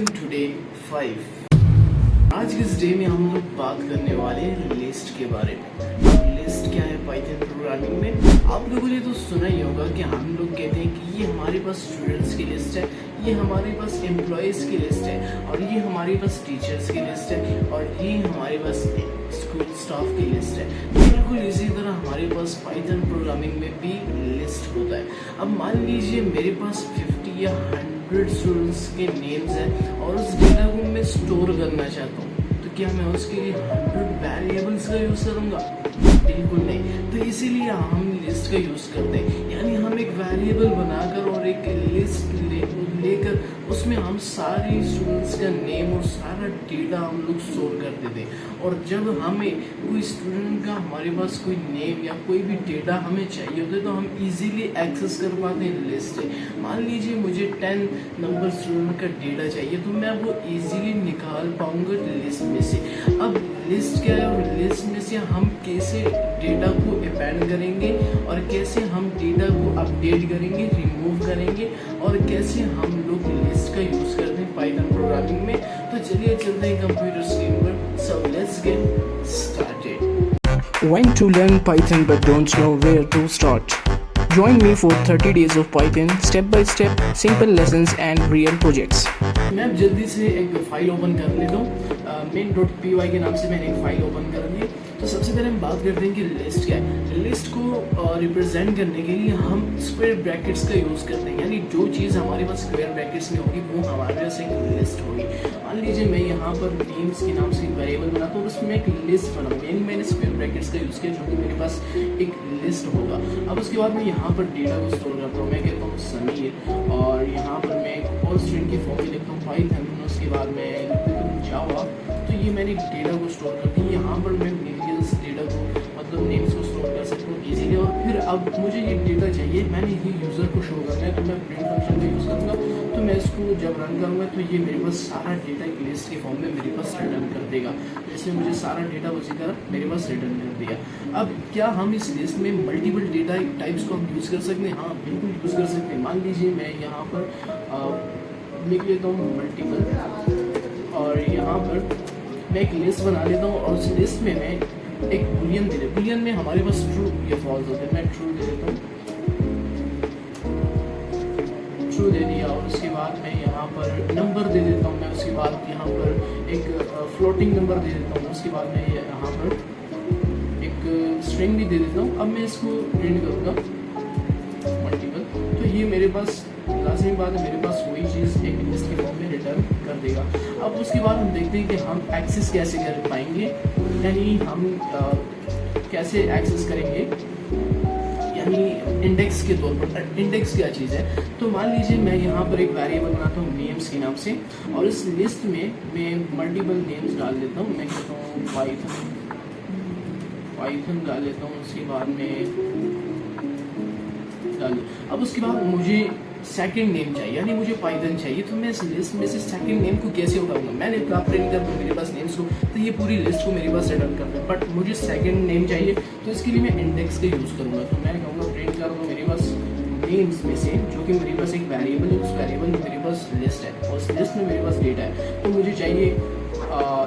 Lesson today 5। आज के इस डे में हम लोग बात करने वाले हैं लिस्ट के बारे में। लिस्ट क्या है पाइथन प्रोग्रामिंग में? आप लोगों ने तो सुना ही होगा कि हम लोग कहते हैं कि ये हमारे पास स्टूडेंट्स की लिस्ट है, ये हमारे पास एम्प्लॉयज़ की लिस्ट है, और ये हमारे पास टीचर्स की लिस्ट है, और ये हमारे पास स्कूल स्टाफ की लिस्ट है। बिल्कुल इसी तरह हमारे पास पाइथन प्रोग्रामिंग में भी लिस्ट होता है। अब मान लीजिए मेरे पास 50 या 100 स्टूडेंट्स के नेम्स हैं और उस डेटा को मैं स्टोर करना चाहता हूँ, तो क्या मैं उसके लिए 100 वेरिएबल्स का यूज़ करूँगा? बिल्कुल नहीं। तो इसीलिए हम लिस्ट का यूज़ करते हैं, यानी हम एक वेरिएबल बनाकर और एक लिस्ट लेकर उसमें हम सारी स्टूडेंट्स का नेम और सारा डेटा हम लोग स्टोर कर देते हैं। और जब हमें कोई स्टूडेंट का हमारे पास कोई नेम या कोई भी डेटा हमें चाहिए होता है तो हम इजीली एक्सेस कर पाते हैं लिस्ट से। मान लीजिए मुझे 10 नंबर स्टूडेंट का डेटा चाहिए तो मैं वो इजीली निकाल पाऊंगा लिस्ट में से। अब लिस्ट क्या है और लिस्ट में से हम कैसे डेटा को अपेंड करेंगे और कैसे हम डेटा को अपडेट करेंगे, रिमूव करेंगे, और कैसे हम लोग लिस्ट का यूज़ करते हैं पाइथन प्रोग्रामिंग में। तो चलिए चलते हैं कंप्यूटर स्क्रीन पर। So let's get started. When to learn Python but don't know where to start? Join me for 30 days of Python, step by step, simple lessons and real projects. मैं अब जल्दी से एक फाइल ओपन कर लेता हूँ। main.py के नाम से मैंने एक फाइल ओपन कर ली। तो सबसे पहले हम बात करते हैं कि लिस्ट क्या है। लिस्ट को रिप्रेजेंट करने के लिए हम स्क्वायर ब्रैकेट्स का यूज़ करते हैं, यानी जो चीज़ हमारे पास स्क्वायर ब्रैकेट्स में होगी वो हमारे पास एक लिस्ट होगी। मान लीजिए मैं यहाँ पर नेम्स के नाम से एक वेरिएबल बनाता हूँ और उसमें एक लिस्ट बनाऊँगा, यानी मैंने स्क्वायर ब्रैकेट्स का यूज़ किया जो कि मेरे पास एक लिस्ट होगा। अब उसके बाद मैं यहाँ पर डेटा को स्टोर करता हूँ। मैं कहता हूँ समीर, और यहाँ पर मैं एक और स्ट्रिंग की फॉर्म में लिखता हूँ पाइथन, उसके बाद मैं लिखता हूँ जावा। तो ये मैंने डेटा को स्टोर कर दी। यहाँ पर मैं वेरिएबल्स डेटा को मतलब नेम्स को स्टोर कर सकता हूँ इजीली। और फिर अब मुझे ये डेटा चाहिए, मैंने ये यूज़र को शो करना है, तो मैं प्रिंट फंक्शन का यूज़ करूँगा। तो मैं इसको जब रन करूँगा तो ये मेरे पास सारा डेटा एक लिस्ट के फॉर्म में मेरे पास रिटर्न कर देगा। जैसे मुझे सारा डेटा उसी तरह मेरे पास रिटर्न कर दिया। अब क्या हम इस लिस्ट में मल्टीपल डेटा टाइप्स को हम यूज़ कर सकते हैं? हाँ बिल्कुल यूज़ कर सकते हैं। मान लीजिए मैं यहाँ पर लिख लेता हूँ मल्टीपल, और यहाँ पर मैं एक लिस्ट बना लेता हूँ और उस लिस्ट में मैं एक बुलियन दे देता हूँ। बुलियन में हमारे पास ट्रू या फॉल्स होता है। मैं ट्रू दे देता हूँ, ट्रू दे दिया। और उसके बाद मैं यहाँ पर नंबर दे देता हूँ। मैं उसके बाद यहाँ पर एक फ्लोटिंग नंबर दे देता हूँ। उसके बाद मैं यहाँ पर एक स्ट्रिंग भी दे देता हूँ। अब मैं इसको प्रिंट करूँगा मल्टीपल। तो ये मेरे पास लाजमी बात है, मेरे पास वही चीज़ एक लिस्ट के फॉर्म में रिटर्न कर देगा। अब उसके बाद हम देखते हैं कि हम एक्सेस कैसे कर पाएंगे, यानी हम कैसे एक्सेस करेंगे, यानी इंडेक्स के तौर पर। इंडेक्स क्या चीज़ है? तो मान लीजिए मैं यहाँ पर एक वेरिएबल बनाता हूँ नेम्स के नाम से, और इस लिस्ट में मैं मल्टीपल नेम्स डाल देता हूँ। मैं कहता हूँ पाइथन डाल लेता हूँ। उसके बाद में अब उसके बाद मुझे सेकंड नेम चाहिए, यानी मुझे पाइथन चाहिए। तो मैं इस लिस्ट में से सेकंड नेम को कैसे उठाऊंगा? मैंने प्रिंट कर दूँ मेरे पास नेम्स को, तो ये पूरी लिस्ट को मेरे पास रिटर्न कर दूँ। बट मुझे सेकंड नेम चाहिए, तो इसके लिए मैं इंडेक्स का यूज़ करूँगा। तो मैं कहूँगा प्रिंट कर दो मेरे पास नेम्स में से, जो कि मेरे पास एक वेरिएबल है, उस वेरिएबल में मेरे पास लिस्ट है और उस लिस्ट में मेरे पास डेटा है। तो मुझे चाहिए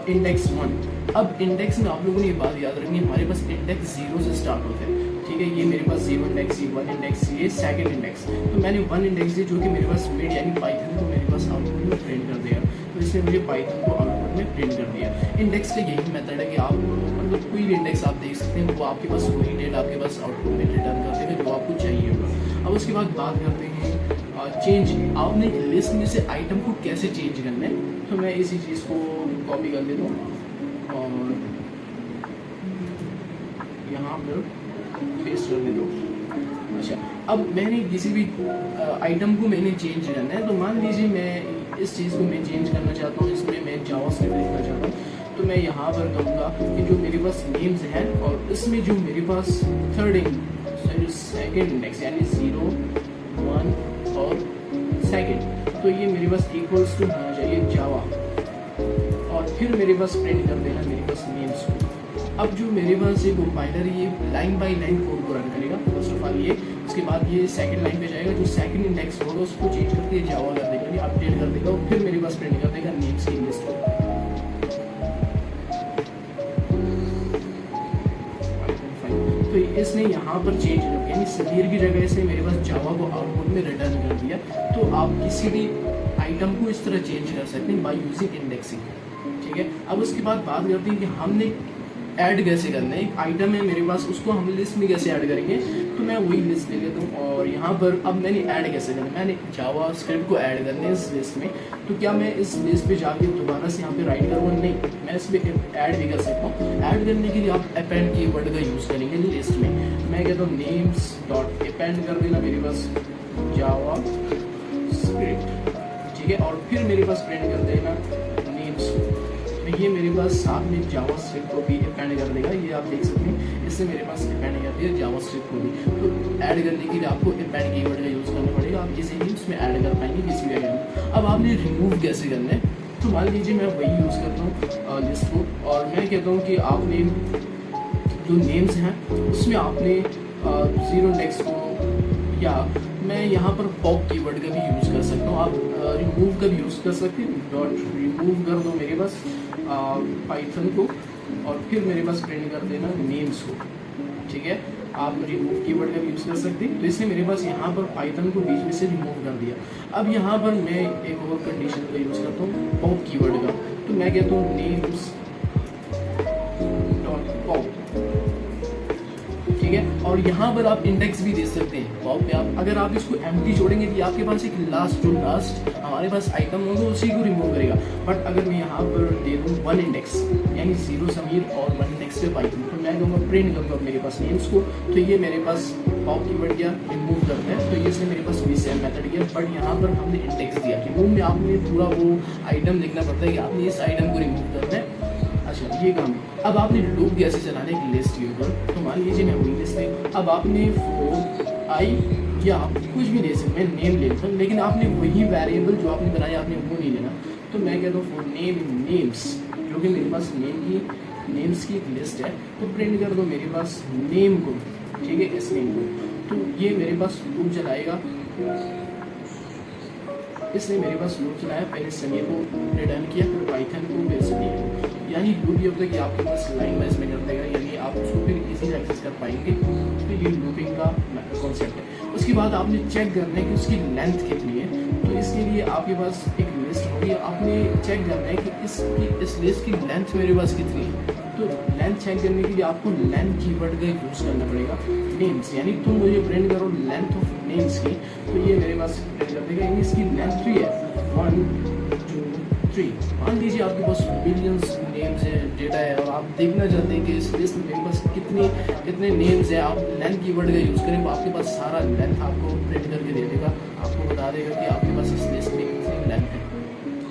इंडेक्स 1। अब इंडेक्स में आप लोगों ने ये बात याद रखनी है, हमारे पास इंडेक्स 0 से स्टार्ट होता है। ठीक है, ये मेरे पास 0 इंडेक्स, ये 1 इंडेक्स, ये सेकंड इंडेक्स। तो मैंने 1 इंडेक्स दिया जो कि मेरे पास मिड यानी पाइथन को मेरे पास आउटपुट में प्रिंट कर दिया। तो इसने मुझे पाइथन को आउटपुट में प्रिंट कर दिया। इंडेक्स का यही मेथड है कि आप मतलब कोई भी इंडेक्स आप देख सकते हैं, वो आपके पास वही डेटा आपके पास आउटपुट में रिटर्न करते हैं जो आपको चाहिए होगा। अब उसके बाद बात करते हैं चेंज। आपने लिस्ट में से आइटम को कैसे चेंज करना है? तो मैं इसी चीज़ को कॉपी कर लेता हूँ और यहाँ पर पेस्ट कर देता हूँ। अच्छा, अब मैंने किसी भी आइटम को मैंने चेंज करना है। तो मान लीजिए मैं इस चीज़ को मैं चेंज करना चाहता हूँ, इसमें मैं जावास्क्रिप्ट लिखना चाहता हूँ। तो मैं यहाँ पर कहूँगा कि जो मेरे पास नेम्स हैं और इसमें जो मेरे पास सेकंड इंडेक्स यानी 0, 1 और सेकंड, तो ये मेरे पास इक्वल्स टू होना चाहिए जावा, और फिर मेरे पास प्रिंट कर देना मेरे पास नेम्स को। अब जो मेरे पास ये कंपाइलर ये लाइन बाय लाइन कोड को रन करेगा। फर्स्ट ऑफ ऑल ये, उसके बाद ये सेकंड लाइन पे जाएगा, जो सेकंड इंडेक्स होगा उसको चेंज करके जावा कर देगा। यानी अपडेट कर देगा और फिर मेरे पास प्रिंट कर देगा नेम्स की लिस्ट को। तो इसने यहाँ पर चेंज कर दिया, यानी समीर की जगह इसने मेरे पास जावा को आउटपुट में रिटर्न कर दिया। तो आप किसी भी आइटम को इस तरह चेंज कर सकते हैं बाय यूजिंग इंडेक्सिंग, ठीक है। अब उसके बाद बात करते हैं कि हमने ऐड कैसे करना है। एक आइटम है मेरे पास, उसको हम लिस्ट में कैसे ऐड करेंगे। तो मैं वही लिस्ट ले लेता हूँ और यहाँ पर अब मैंने ऐड कैसे करना है, मैंने जावा स्क्रिप्ट को ऐड करना है इस लिस्ट में। तो क्या मैं इस लिस्ट पे जाके दोबारा से यहाँ पे राइट करूँगा, नहीं, मैं इस पर ऐड भी कर सकता हूँ। ऐड करने के लिए आप अपेंड कीवर्ड का यूज़ करेंगे लिस्ट में। मैं कहता हूँ नेम्स डॉट अपेंड कर देना मेरे पास जावा स्क्रिप्ट, ठीक है, और फिर मेरे पास प्रिंट कर देना नेम्स। तो ये मेरे पास साथ में जावा स्क्रिप्ट को भी अपेंड कर देगा, ये आप देख सकते हैं, इससे मेरे पास अपेंड कर दिया जावा स्क्रिप्ट को भी। तो ऐड करने के लिए आपको अपेंड कीवर्ड का यूज़ करना पड़ेगा, आप इसे ही उसमें ऐड कर पाएंगे किसी भी आइटम। अब आपने रिमूव कैसे करना है, तो मान लीजिए मैं वही यूज़ करता हूँ लिस्ट को, और मैं कहता हूँ कि आपने जो नेम्स हैं उसमें आपने जीरो इंडेक्स को, या मैं यहाँ पर पॉप कीवर्ड का भी यूज़ कर सकता हूँ, आप रिमूव का भी यूज़ कर सकते हैं। डॉट रिमूव कर दो मेरे पास पाइथन को और फिर मेरे पास प्रिंट कर देना नेम्स को, ठीक है। आप रिमूव कीवर्ड का भी यूज़ कर सकते हैं। तो इसने मेरे पास यहाँ पर पाइथन को बीच में से रिमूव कर दिया। अब यहाँ पर मैं एक और कंडीशन का यूज़ करता हूँ पॉप कीवर्ड का। तो मैं कहता हूँ नेम्स डॉट पॉप, ठीक है। और यहाँ पर आप इंडेक्स भी दे सकते हैं पॉप पे। आप अगर आप इसको एम्प्टी छोड़ेंगे तो आपके पास एक लास्ट हमारे पास आइटम होगा उसी को रिमूव करेगा। बट अगर मैं यहाँ पर दे दूँ 1 इंडेक्स, यानी 0 समीर और 1 इंडेक्स पे पाइथन, तो मैं कहूँगा प्रिंट करूँगा मेरे पास नेम्स को। तो ये मेरे पास पॉप कीवर्ड किया रिमूव करता है, तो ये इसने मेरे पास भी सेम मेथड किया। बट यहाँ पर हमने इंडेक्स दिया, रिमूव में आपने पूरा वो आइटम देखना पड़ता है कि आपने इस आइटम को रिमूव करना है। अच्छा, ये काम है। अब आपने लूप कैसे चलाना है एक लिस्ट के ऊपर। तो मान लीजिए मैं वही लिस्ट है, अब आपने 4 आई या आप कुछ भी ले सकते हैं, नेम ले लेता हूँ, लेकिन आपने वही वेरिएबल जो आपने बनाया आपने वो नहीं लेना। तो मैं कहता हूँ फॉर नेम्स, जो कि मेरे पास नेम्स की एक लिस्ट है, तो प्रिंट कर दो मेरे पास नेम को, ठीक है, इस नेम को। तो ये मेरे पास लूप चलाएगा, इसने मेरे पास लूप चलाया, पहले समीर को रिटर्न किया, फिर पाइथन को, फिर समीर को। यानी लूप ये होता है कि आपके पास लाइन वाइज में कर देगा, यानी आप उसको फिर इजी एक्सेस कर पाएंगे। तो ये लूपिंग का कॉन्सेप्ट है। उसके बाद आपने चेक करना है कि उसकी लेंथ कितनी है। तो इसके लिए आपके पास एक लिस्ट होगी, आपने चेक करना है कि इस लिस्ट की लेंथ मेरे पास कितनी है। तो लेंथ चेक करने के लिए आपको लेंथ कीवर्ड का यूज़ करना पड़ेगा नेम्स, यानी तुम मुझे प्रिंट करो लेंथ ऑफ नेम्स की। तो ये मेरे पास प्रिंट कर देगा, यानी इसकी लेंथ 3 है, 1 2 3। मान लीजिए आपके पास मिलियंस नेम्स है, डेटा है, और आप देखना चाहते हैं कि इस लिस्ट में मेरे पास कितने नेम्स है। आप लेंथ कीवर्ड का यूज़ करें तो आपके पास सारा लेंथ आपको प्रिंट करके दे देगा, आपको बता देगा कि आपके पास इस लिस्ट में कितनी लेंथ है।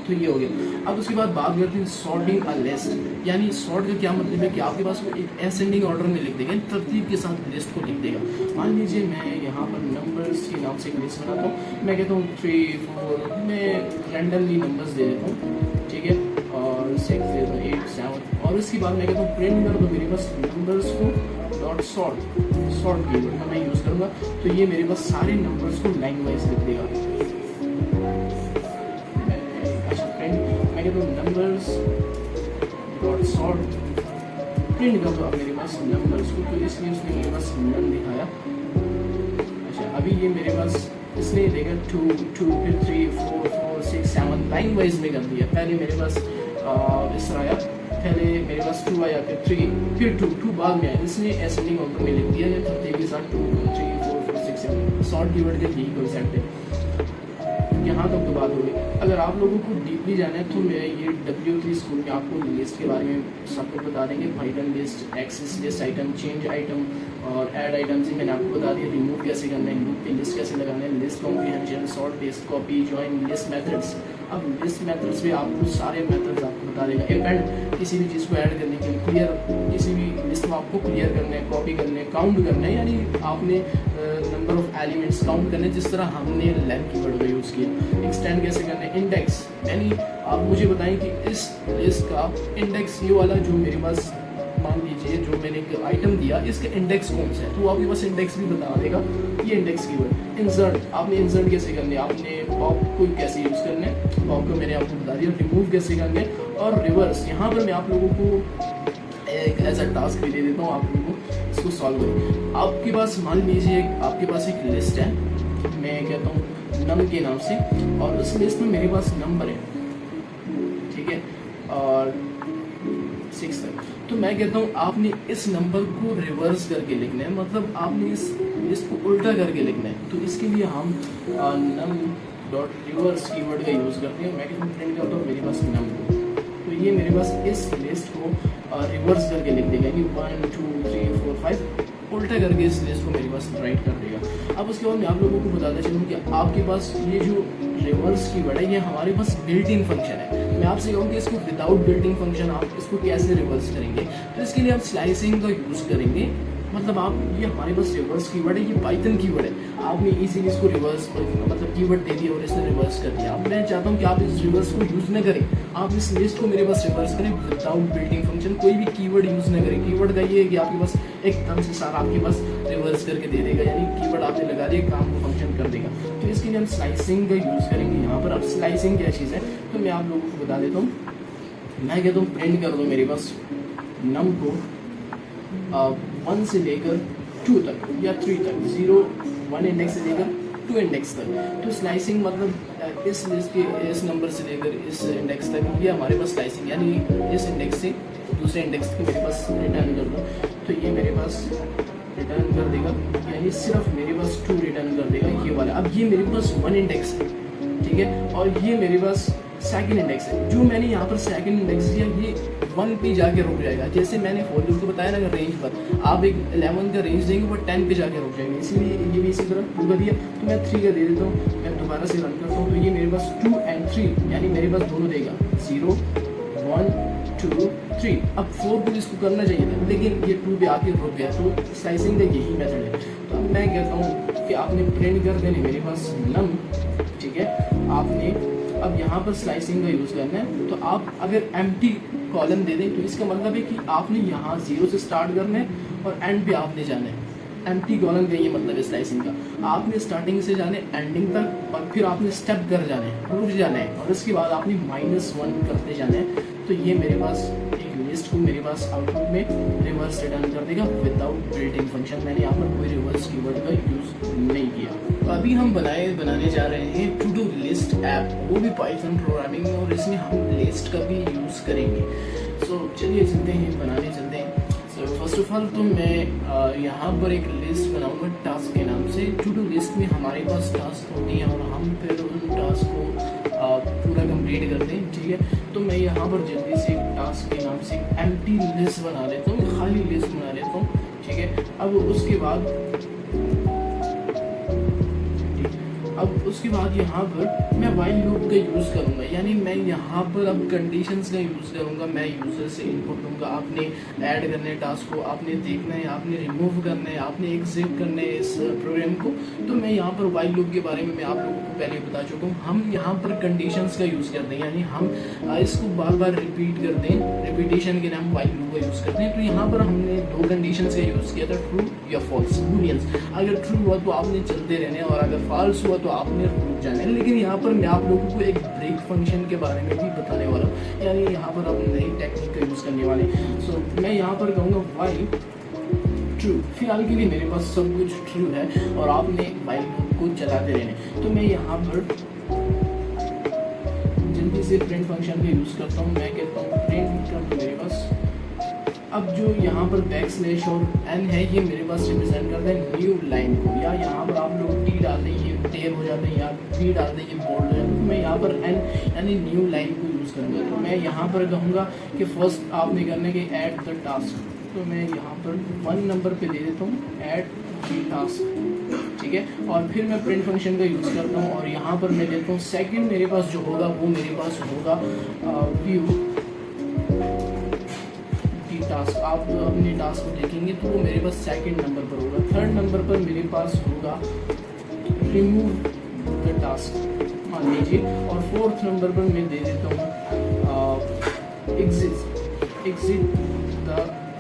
तो ये हो गया। अब उसके बाद बात करते हैं सॉर्टिंग अ लिस्ट, यानी सॉर्ट का क्या मतलब है कि आपके पास वो एक असेंडिंग ऑर्डर में लिख देगा, तरतीब के साथ लिस्ट को लिख देगा। मान लीजिए मैं यहाँ पर नंबर्स के नाम से एक लिस्ट बनाता हूँ, मैं कहता हूँ 3 4, मैं रैंडमली नंबर्स दे देता हूँ, ठीक है, और 6 दे देता हूँ, 8 7, और इसके बाद मैं कहता हूँ प्रिंट कर दो मेरे पास नंबर्स को डॉट सॉर्ट कीवर्ड का मैं यूज़ करूँगा। तो ये मेरे पास सारे नंबर्स को लाइन वाइज लिख देगा। तो नंबर्स डॉट सॉर्ट प्रिंट कर दो आप मेरे पास नंबर्स को। तो इसलिए उसने मेरे पास नंबर दिखाया। अच्छा, अभी ये मेरे पास इसने देगा 2 2, फिर 3 4 4 6 7 लाइन वाइज में कर दिया। पहले मेरे पास इस तरह आया, पहले मेरे पास 2 आया, फिर 3, फिर 2 बाद में आया। इसने असेंडिंग ऑर्डर में लिख दिया, ये तरतीब के साथ 2 3 4 5 6 7। सॉर्ट कीवर्ड का यही कॉन्सेप्ट है। यहाँ तक तो बात हो गई। अगर आप लोगों को डीपली जाना है तो मैं ये W3 स्कूल में आपको लिस्ट के बारे में सब कुछ बता देंगे। Python list, access list item, change item और ऐड आइटम्स ही मैंने आपको बता दिया। रिमूव कैसे करना है, लूप पे लिस्ट कैसे लगाना है, list comprehension, sort, list, copy, join, list methods. अब लिस्ट मेथड्स में आपको सारे मेथड्स आपको बता देगा। अपेंड, किसी भी चीज़ को ऐड करने के लिए, क्लियर, किसी भी लिस्ट में आपको क्लियर करना है, कॉपी करना है, काउंट करना है, यानी आपने नंबर ऑफ एलिमेंट्स काउंट करने, जिस तरह हमने लेंथ कीवर्ड का यूज़ किया। एक्सटेंड कैसे करना है, इंडेक्स, यानी आप मुझे बताएं कि इस लिस्ट का इंडेक्स ये वाला जो मेरे पास मान लीजिए जो मैंने एक आइटम दिया इसका इंडेक्स कौन सा है, तो आपके पास इंडेक्स भी बता देगा। ये इंडेक्स कीवर्ड। इंसर्ट, आपने इंसर्ट कैसे करने, आपने पॉप को कैसे यूज़ करना है, पॉप को मैंने आपको बता दिया। रिमूव कैसे करने, और रिवर्स। यहाँ पर मैं आप लोगों को एक ऐसा टास्क भी दे देता हूँ, आप लोगों को इसको सॉल्व करें। आपके पास मान लीजिए आपके पास एक लिस्ट है, मैं कहता हूँ नम के नाम से, और उस लिस्ट में मेरे पास नंबर है, ठीक है, और 6 तक। तो मैं कहता हूँ आपने इस नंबर को रिवर्स करके लिखना है, मतलब आपने इस लिस्ट को उल्टा करके लिखना है। तो इसके लिए हम नम डॉट रिवर्स कीवर्ड का यूज़ करते हैं। मैं कहता हूँ प्रिंट करता हूँ मेरे पास नम, तो ये मेरे पास इस लिस्ट को रिवर्स करके लिख देगा, यानी 1 2 3 4 5 उल्टा करके इस लिस्ट को मेरे पास राइट कर देगा। अब उसके बाद मैं आप लोगों को बताता चलूँ कि आपके पास ये जो रिवर्स कीवर्ड है ये हमारे पास बिल्ट इन फंक्शन है। मैं आपसे कहूँ कि इसको विदाउट बिल्ट इन फंक्शन आप इसको कैसे रिवर्स करेंगे, तो इसके लिए आप स्लाइसिंग का यूज़ करेंगे। मतलब आप, ये हमारे पास रिवर्स कीवर्ड है, ये पाइथन कीवर्ड है। आपने इजीली इसको रिवर्स मतलब कीवर्ड दे दिया और इसने रिवर्स कर दिया। अब मैं चाहता हूँ कि आप इस रिवर्स को यूज़ न करें, आप इस लिस्ट को मेरे पास रिवर्स करें विदाउट बिल्डिंग फंक्शन, कोई भी कीवर्ड यूज़ न करें। कीवर्ड का ये है कि आपके पास एकदम से सारा आपके पास रिवर्स करके दे देगा, यानी कीवर्ड आपने लगा दिया, काम को फंक्शन कर देगा। तो इसके लिए हम स्लाइसिंग का यूज़ करेंगे यहाँ पर। अब स्लाइसिंग क्या चीज़ है तो मैं आप लोगों को बता देता हूँ। मैं कहता हूँ प्रिंट कर दो मेरे पास नम को 1 से लेकर 2 तक या 3 तक, 0 1 इंडेक्स से लेकर 2 इंडेक्स तक। तो स्लाइसिंग मतलब इस लिस्ट के इस नंबर से लेकर इस इंडेक्स तक, ये हमारे पास स्लाइसिंग, यानी इस इंडेक्स से दूसरे इंडेक्स के मेरे पास रिटर्न कर दो, तो ये मेरे पास रिटर्न कर देगा, यानी सिर्फ मेरे पास 2 रिटर्न कर देगा ये वाला। अब ये मेरे पास 1 इंडेक्स है, ठीक है, और ये मेरे पास सेकंड इंडेक्स है। जो मैंने यहाँ पर सेकंड इंडेक्स दिया ये 1 पे जाके रुक जाएगा। जैसे मैंने फॉर लूप को बताया ना, अगर रेंज पर आप एक 11 का रेंज देंगे वो 10 पे जाके रुक जाएंगे, इसीलिए ये भी इसी तरह 2 का दिया। तो मैं 3 का दे देता हूँ, मैं दोबारा से रन करता हूँ, तो ये मेरे पास 2 और 3, यानी मेरे पास दोनों देगा, 0 1 2 3। अब 4 को इसको करना चाहिए था, लेकिन ये 2 पे आके रुक गया। तो स्लाइसिंग का यही मेथड है। तो अब मैं कहता हूँ कि आपने प्रिंट कर देने मेरे पास नम, ठीक है, आपने अब यहाँ पर स्लाइसिंग का यूज़ करना है। तो आप अगर एम्प्टी कॉलम दे दें तो इसका मतलब है कि आपने यहाँ 0 से स्टार्ट करना है और एंड पे आपने जाना है। एम्प्टी कॉलम का ये मतलब है स्लाइसिंग का, आपने स्टार्टिंग से जाने एंडिंग तक, और फिर आपने स्टेप कर जाना है, रुक जाना है, और उसके बाद आपने -1 करते जाना है। तो ये मेरे पास एक लिस्ट को मेरे पास आउटपुट में रिवर्स रिटर्न कर देगा विदाउट बिल्ट-इन फंक्शन। मैंने यहाँ पर कोई रिवर्स कीवर्ड का यूज़ नहीं किया। तो अभी हम बनाने जा रहे हैं टू डू लिस्ट ऐप, वो भी पाइथन प्रोग्रामिंग में, और इसमें हम लिस्ट का भी यूज़ करेंगे। सो चलिए चलते हैं, बनाने चलते हैं। सो फर्स्ट ऑफ ऑल तो मैं यहाँ पर एक लिस्ट बनाऊंगा टास्क के नाम से। टू डू लिस्ट में हमारे पास टास्क होती हैं और हम फिर उन टास्क को पूरा कंप्लीट करते हैं, ठीक है। तो मैं यहाँ पर जल्दी से एक टास्क के नाम से एक एम्प्टी लिस्ट बना लेता हूँ, खाली लिस्ट बना लेता हूँ, ठीक है। अब उसके बाद यहाँ पर मैं वाइल लूप का यूज़ करूँगा, यानी मैं यहाँ पर अब कंडीशंस का यूज़ करूँगा। मैं यूज़र से इनपुट लूँगा, आपने ऐड करना है टास्क को, आपने देखना है, आपने रिमूव करना है, आपने एग्जिट करना है इस प्रोग्राम को। तो मैं यहाँ पर वाइल लूप के बारे में मैं आप लोगों को पहले बता चुका हूँ। हम यहाँ पर कंडीशंस का यूज़ करते हैं, यानी हम इसको बार बार रिपीट करते हैं, रिपीटेशन के नाम वाइल लूप का यूज़ करते हैं। तो यहाँ पर हमने 2 कंडीशंस का यूज़ किया था, ट्रू या फॉल्स, बूलियंस। अगर ट्रू हुआ तो आपने चलते रहने, और अगर फॉल्स हुआ तो आपने रुक जाना है। लेकिन यहाँ पर मैं आप लोगों को एक ब्रेक फंक्शन के बारे में भी बताने वाला हूँ, यानी यहाँ पर आप नई टेक्निक का यूज़ करने वाले। सो मैं यहाँ पर कहूँगा वाइल ट्रू। फिलहाल के लिए मेरे पास सब कुछ ट्रू है और आपने वाइल लूप को चलाते रहने। तो मैं यहाँ पर जल्दी से प्रिंट फंक्शन का यूज़ करता हूँ। मैं कहता हूँ प्रिंट कर दो मेरे पास। अब जो यहाँ पर बैकस्लैश और n है ये मेरे पास रिप्रेजेंट करता है न्यू लाइन को, या यहाँ पर आप लोग t डाल दें ये टेब हो जाते हैं, या v डाल दें ये बोल्ड हो जाता है। तो मैं यहाँ पर n यानी न्यू लाइन को यूज़ करूँगा। तो मैं यहाँ पर कहूँगा कि फर्स्ट आपने करने के ऐड द टास्क। तो मैं यहाँ पर 1 नंबर पे दे देता हूँ ऐड द टास्क, ठीक है। और फिर मैं प्रिंट फंक्शन का यूज़ करता हूँ और यहाँ पर मैं देता हूँ सेकेंड मेरे पास जो होगा वो मेरे पास होगा व्यू टास्क। आप अपने टास्क को देखेंगे तो वो मेरे पास सेकंड नंबर पर होगा। थर्ड नंबर पर मेरे पास होगा रिमूव द टास्क मान लीजिए, और फोर्थ नंबर पर मैं दे देता हूँ एग्जिट द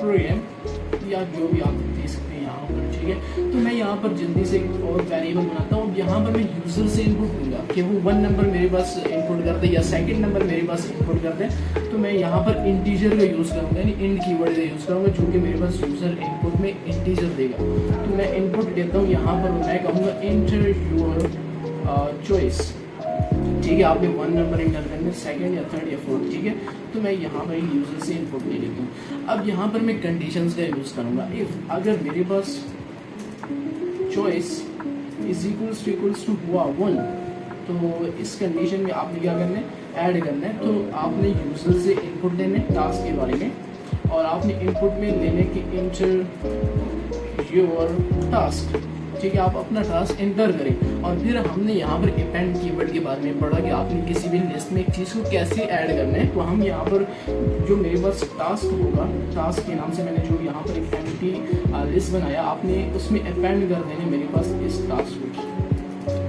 प्रोग्राम या जो भी आप दे सकते हैं यहाँ पर, ठीक है। तो मैं यहाँ पर जल्दी से और वेरिएबल बनाता हूँ। अब यहाँ पर मैं यूज़र से इनपुट लूँगा कि वो 1 नंबर मेरे पास इनपुट कर दे या सेकंड नंबर मेरे पास इनपुट कर दे। तो मैं यहाँ पर इंटीजर का यूज़ करूँगा, यानी इंट कीवर्ड का यूज़ करूँगा, जो कि मेरे पास यूज़र इनपुट में इंटीजर देगा। तो मैं इनपुट देता हूँ यहाँ पर, मैं कहूँगा एंटर योर चॉइस, ठीक है। आपने 1 नंबर इंटर करना है, सेकंड या थर्ड या फोर्थ, ठीक है। तो मैं यहाँ पर यूज़र से इनपुट ले लेता हूँ। अब यहाँ पर मैं कंडीशंस का यूज़ करूँगा। इफ़ अगर मेरे पास चॉइस इज इक्वल्स टू हुआ 1, तो इस कंडीशन में आपने क्या करना है, ऐड करना है। तो आपने यूज़र से इनपुट लेना है टास्क के बारे में, और आपने इनपुट में लेने की इंटर योर टास्क, ठीक है। आप अपना टास्क एंटर करें, और फिर हमने यहाँ पर अपेंड कीवर्ड के बारे में पढ़ा कि आपने किसी भी लिस्ट में एक चीज़ को कैसे ऐड करना है। तो हम यहाँ पर जो मेरे पास टास्क होगा, टास्क के नाम से मैंने जो यहाँ पर एक एम्प्टी लिस्ट बनाया, आपने उसमें अपेंड कर देने मेरे पास इस टास्क को,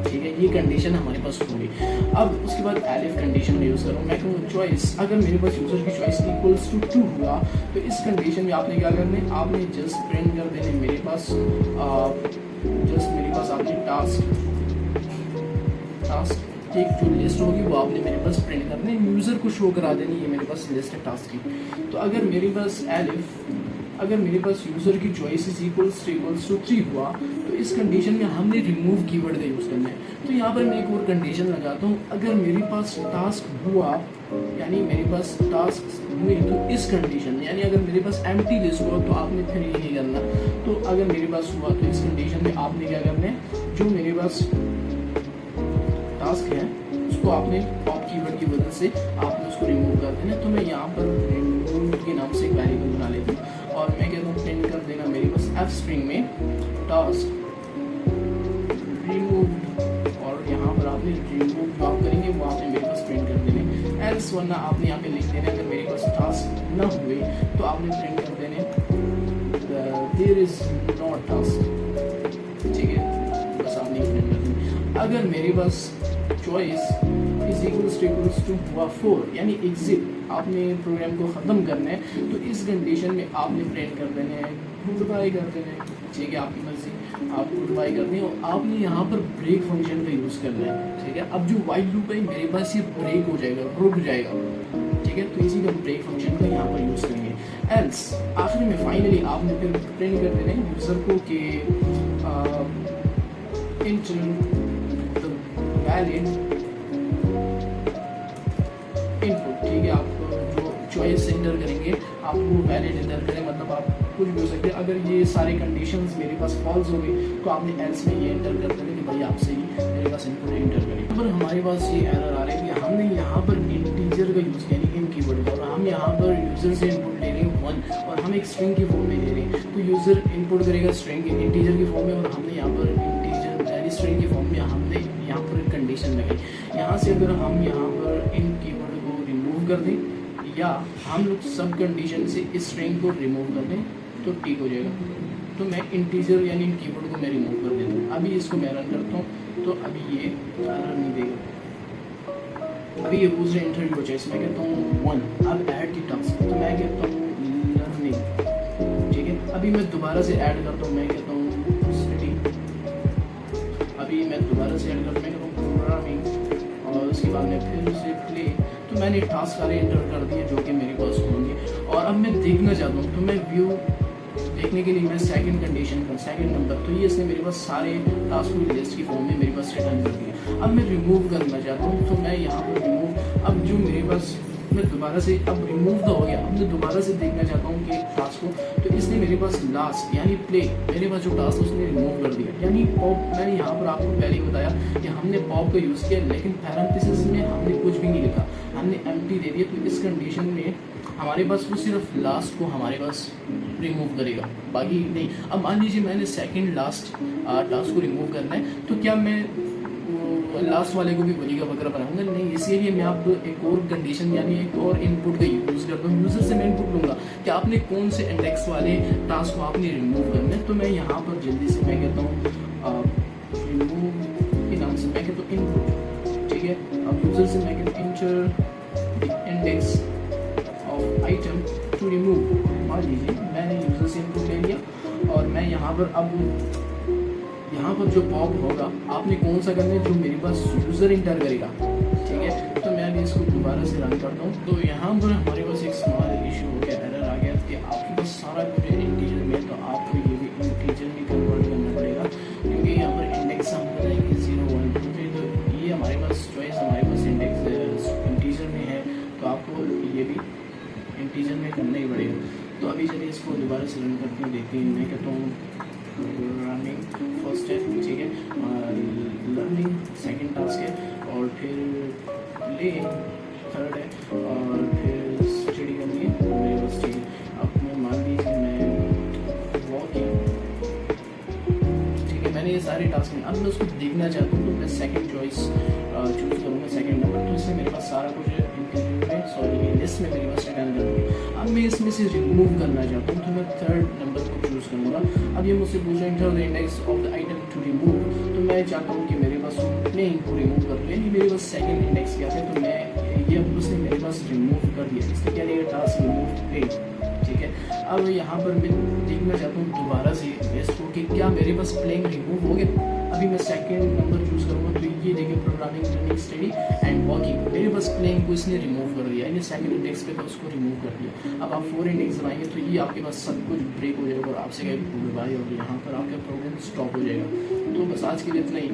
ठीक है। ये कंडीशन हमारे पास होगी। अब उसके बाद एलिफ कंडीशन में यूज़ करूँ, मैं कहूँ चॉइस, अगर मेरे पास यूज़र की चॉइस इक्वल्स टू 2 हुआ, तो इस कंडीशन में आपने क्या करना है, आपने जस्ट प्रिंट कर देने मेरे पास आपने टास्क की एक जो लिस्ट होगी वो आपने मेरे पास प्रिंट करनी है, यूज़र को शो करा देनी, ये मेरे पास लिस्ट है टास्क की। तो अगर मेरे पास अगर मेरे पास यूज़र की चॉइस इज इक्वल्स टू 3 हुआ, तो इस कंडीशन में हमने रिमूव कीवर्ड का यूज़ करना है। तो यहाँ पर मैं एक और कंडीशन लगाता हूँ, अगर मेरे पास टास्क हुआ, यानी मेरे पास टास्क हुए, तो इस कंडीशन में, यानी अगर मेरे पास एम्प्टी लिस्ट हुआ तो आपने फिर ये नहीं करना। तो अगर मेरे पास हुआ तो इस कंडीशन में आपने क्या करना है, जो मेरे पास टास्क है उसको आपने पॉप कीवर्ड की वजह से आपने उसको रिमूव कर देना। तो मैं यहाँ पर रिमूव के नाम से एक वेरिएबल बना लेता हूँ, और मैं कहता हूँ प्रिंट कर देना मेरे पास एफ स्ट्रिंग में टास्क रिमूव, और यहाँ पर आपने रिमूव जो आप करेंगे वो आपने मेरे पास प्रिंट कर देने। एल्स वरना आपने यहाँ पे लिख देना, अगर मेरे पास टास्क ना हुए तो आपने प्रिंट कर देने देयर इज नॉट टास्क, ठीक है। बस आपने प्रिंट कर देना। अगर मेरे पास चॉइस इज इक्वल्स टू हुआ 4, यानी एग्जिट, आपने प्रोग्राम को ख़त्म करना है, तो इस कंडीशन में आपने प्रिंट कर देना है गुड बाय कर देना है, ठीक है। आपकी मर्जी, आप गुड बाय करनी हो। आपने यहाँ पर ब्रेक फंक्शन का यूज़ करना है, ठीक है। अब जो वाइल लूप है मेरे पास ये ब्रेक हो जाएगा, रुक जाएगा, ठीक है। तो इसी का ब्रेक फंक्शन का यहाँ पर यूज़ करेंगे। एल्स आखिर में फाइनली आपने फिर प्रिंट कर देना है यूज़र को कि इंटर द वैलिड इनपुट, ठीक है। आप जो चॉइस एंटर करेंगे आपको वैलिड एंटर करें, मतलब आप कुछ भी हो सकते हैं। अगर ये सारे कंडीशंस मेरे पास फॉल्स हो गई तो आपने एल्स में ये एंटर कर देना कि भाई आपसे ही मेरे पास इनपुट एंटर करें। पर हमारे पास ये एरर आ रहा है कि हमने यहाँ पर इंटीजर का यूज़ किया, इन कीवर्ड का, और हम यहाँ पर यूज़र से इनपुट ले रहे हैं 1, और हम एक स्ट्रिंग की फॉर्म में ले रहे हैं। तो यूज़र इनपुट करेगा स्ट्रिंग इंटीजर की फॉर्म में, और हमने यहाँ पर इंटीजर यानी स्ट्रिंग की फॉर्म में हमने यहाँ पर एक कंडीशन लगाई। यहाँ से अगर हम यहाँ पर इन कीवर्ड को रिमूव कर दें, या हम लोग सब कंडीशन से इस स्ट्रिंग को रिमूव कर दें, तो ठीक हो जाएगा। तो मैं इंटीजर यानी इन कीवर्ड को मैं रिमूव कर देता हूँ। अभी इसको मैं रन करता हूँ, तो अभी ये एरर नहीं देगा। अभी ये यूजर इंटरव्यू हो जाए, मैं कहता हूँ 1, अब ऐड की टास्क, तो मैं कहता हूँ लर्निंग, ठीक है। अभी मैं दोबारा से ऐड करता हूँ, मैं कहता हूँ स्टडी, अभी मैं दोबारा से ऐड करता हूँ, मैं कहता हूँ प्रोग्रामिंग, और उसके बाद मैं फिर उसे प्ले। तो मैंने टास्क सारे एंटर कर दिए जो कि मेरे पास होंगे, और अब मैं देखना चाहता हूँ, तो मैं व्यू देखने के लिए मैं सेकंड कंडीशन का सेकंड नंबर, तो ये इसने मेरे पास सारे टास्क की लिस्ट की फॉर्म में मेरे पास रिटर्न कर दिया। अब मैं रिमूव करना चाहता हूँ, तो मैं यहाँ पर रिमूव, अब जो मेरे पास मैं दोबारा से, अब रिमूव तो हो गया, अब मैं दोबारा से देखना चाहता हूँ कि टास्क को, तो इसने मेरे पास लास्ट यानी प्ले, मेरे पास जो टास्क उसने रिमूव कर दिया। यानी पॉप, मैंने यहाँ पर आपको पहले ही बताया कि हमने पॉप का यूज़ किया, लेकिन पैरेंथेसिस में हमने कुछ भी नहीं लिखा, हमने एम्प्टी दे दिया। तो इस कंडीशन में हमारे पास वो सिर्फ लास्ट को हमारे पास रिमूव करेगा, बाकी नहीं। अब मान लीजिए मैंने सेकंड लास्ट टास्क को रिमूव करना है, तो क्या मैं लास्ट वाले को भी वही का बकरा बनाऊंगा? नहीं, इसीलिए मैं आपको एक और कंडीशन यानी एक और इनपुट का यूज़ करता हूँ। यूज़र से मैं इनपुट लूँगा कि आपने कौन से इंडेक्स वाले टास्क को आपने रिमूव करना है। तो मैं यहाँ पर जल्दी से मैं कहता हूँ रिमूव के नाम से मैं कहता हूँ इनपुट, ठीक है। अब यूज़र से मैं कहता हूँ enter index of item to remove, मान लीजिए मैंने यूज़र से इनपुट ले लिया और मैं यहाँ पर जो पॉप होगा आपने कौन सा करना है जो मेरे पास यूज़र इंटर करेगा, ठीक है। तो मैं अभी इसको दोबारा से रन करता हूँ। तो यहाँ पर हमारे पास एक स्मॉल इशू हो गया, एरर आ गया कि आपके पास सारा कुछ इंटीजर में, तो आपको ये भी इंटीजर में कन्वर्ट करना पड़ेगा क्योंकि यहाँ पर इंडेक्स हम बताएंगे 0 1 2 3। तो ये हमारे पास चॉइस हमारे पास इंडेक्स इंटीजर में है, तो आपको ये भी इंटीजर में करना ही पड़ेगा। तो अभी चलिए इसको दोबारा से रन करते हैं, देखते हैं। मैं कहता हूँ रनिंग फर्स्ट है, ठीक है, लर्निंग सेकंड टास्क है और फिर ले थर्ड है और फिर स्टडी करनी है मेरे पास, ठीक है। अब मैं मान लीजिए मैं वॉकिंग, ठीक है, मैंने ये सारे टास्क में, अब मैं उसको देखना चाहता हूँ तो मैं सेकंड चॉइस चूज़ करूँगा, सेकंड नंबर। तो इससे मेरे पास सारा कुछ लिस्ट में मेरे पास रिटर्न करूँगी। अब मैं इसमें से रिमूव करना चाहता हूँ तो मैं थर्ड नंबर को चूज़ करूँगा। अब ये मुझसे पूछा enter the index of the item to remove, तो मैं चाहता हूँ कि मेरे पास प्लेन को रिमूव कर दूँ, यानी मेरे पास सेकंड इंडेक्स क्या है, तो मैं ये उसने मेरे पास रिमूव कर दिया, इसलिए क्या लेगा टास्क रिमूव प्लेन, ठीक है। अब यहाँ पर मैं देखना चाहता हूँ दोबारा से इसको कि क्या मेरे पास प्लेन रिमूव हो गया। अभी मैं सेकंड नंबर चूज़ करूँगा, तो ये देखिए programming learning study and walking, मेरे पास प्लेन को इसने रिमूव कर दिया, यानी सेकंड इंडेक्स पे तो उसको रिमूव कर दिया। अब आप 4 इंडेक्स बनाएंगे तो ये आपके पास सब कुछ ब्रेक हो जाएगा और आपसे कहेगा भाई, और यहाँ पर आपका प्रोग्राम स्टॉप हो जाएगा। तो बस आज के लिए इतना ही।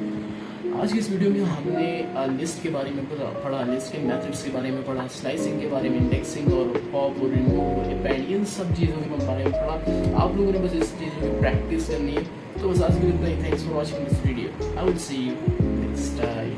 आज की इस वीडियो में हमने लिस्ट के बारे में पढ़ा, लिस्ट के मेथड्स के बारे में पढ़ा, स्लाइसिंग के बारे में, इंडेक्सिंग और पॉप और रिमूव, अपेंड, इन सब चीज़ों के बारे में पढ़ा। आप लोगों ने बस इस चीज़ों की प्रैक्टिस करनी है। तो बस आज के लिए इतना ही। Thanks for watching this video. I will see you next time.